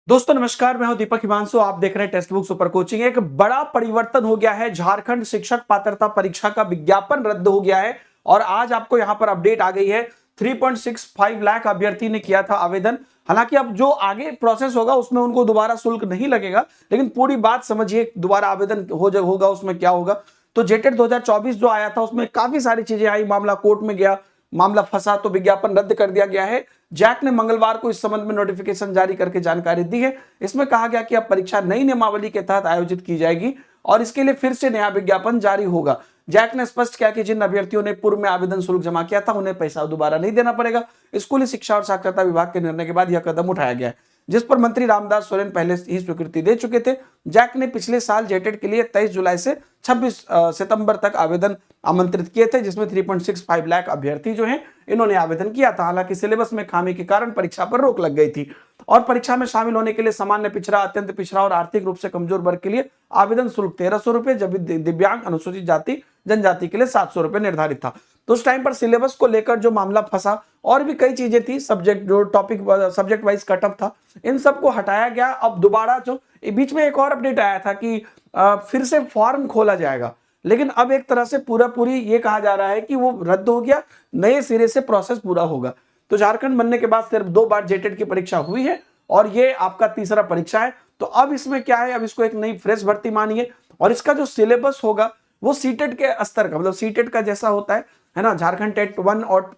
दोस्तों नमस्कार, मैं हूं दीपक हिमांशु। आप देख रहे हैं टेक्स्ट बुक सुपर कोचिंग। एक बड़ा परिवर्तन हो गया है। झारखंड शिक्षक पात्रता परीक्षा का विज्ञापन रद्द हो गया है और आज आपको यहां पर अपडेट आ गई है। 3.65 लाख अभ्यर्थी ने किया था आवेदन। हालांकि अब जो आगे प्रोसेस होगा उसमें उनको दोबारा शुल्क नहीं लगेगा, लेकिन पूरी बात समझिए, दोबारा आवेदन होगा उसमें क्या होगा। तो जेटेट 2024 जो आया था उसमें काफी सारी चीजें आई, मामला कोर्ट में गया, मामला फंसा तो विज्ञापन रद्द कर दिया गया है। जैक ने मंगलवार को इस संबंध में नोटिफिकेशन जारी करके जानकारी दी है। इसमें कहा गया कि अब परीक्षा नई नियमावली के तहत आयोजित की जाएगी और इसके लिए फिर से नया विज्ञापन जारी होगा। जैक ने स्पष्ट किया कि जिन अभ्यर्थियों ने पूर्व में आवेदन शुल्क जमा किया था उन्हें पैसा दोबारा नहीं देना पड़ेगा। स्कूली शिक्षा और साक्षरता विभाग के निर्णय के बाद यह कदम उठाया गया है, जिस पर मंत्री रामदास सोरेन पहले ही स्वीकृति दे चुके थे। जैक ने पिछले साल जेटेट के लिए 23 जुलाई से 26 सितंबर तक आवेदन आमंत्रित किए थे, जिसमें 3.65 लाख अभ्यर्थी जो हैं इन्होंने आवेदन किया था। हालांकि सिलेबस में खामी के कारण परीक्षा पर रोक लग गई थी और परीक्षा में शामिल होने के लिए सामान्य पिछड़ा, अत्यंत पिछड़ा और आर्थिक रूप से कमजोर वर्ग के लिए आवेदन शुल्क 1300 रुपए, जबकि दिव्यांग, अनुसूचित जाति, जनजाति के लिए 700 रुपए निर्धारित था। तो उस टाइम पर सिलेबस को लेकर जो मामला फंसा और भी कई चीजें थी, सब्जेक्ट जो टॉपिक सब्जेक्ट वाइज कटअप था, इन सबको हटाया गया। अब दोबारा जो बीच में एक और अपडेट आया था कि फिर से फॉर्म खोला जाएगा, लेकिन अब एक तरह से पूरी ये कहा जा रहा है कि वो रद्द हो गया, नए सिरे से प्रोसेस पूरा होगा। तो झारखंड बनने के बाद सिर्फ 2 बार जेटेट की परीक्षा हुई है और ये आपका तीसरा परीक्षा है। तो अब इसमें क्या है, अब इसको एक नई फ्रेश भर्ती मानिए और इसका जो सिलेबस होगा वो सीटेट के स्तर का, मतलब सीटेट का जैसा होता है ना, झारखंड टेट 1 और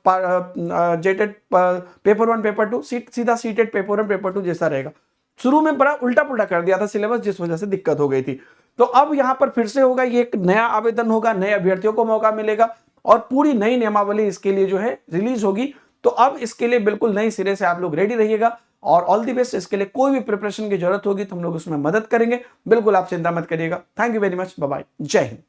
जेटेट पेपर 1 पेपर 2 सीधा सीटेट पेपर 1 पेपर 2 जैसा रहेगा। शुरू में बड़ा उल्टा पुल्टा कर दिया था सिलेबस, जिस वजह से दिक्कत हो गई थी। तो अब यहां पर फिर से होगा, ये एक नया आवेदन होगा, नए अभ्यर्थियों को मौका मिलेगा और पूरी नई नियमावली इसके लिए जो है रिलीज होगी। तो अब इसके लिए बिल्कुल नई सिरे से आप लोग रेडी रहिएगा और ऑल दी बेस्ट। इसके लिए कोई भी प्रिपरेशन की जरूरत होगी तो हम लोग उसमें मदद करेंगे, बिल्कुल आप चिंता मत करिएगा। Thank you very much, bye bye, जय हिंद।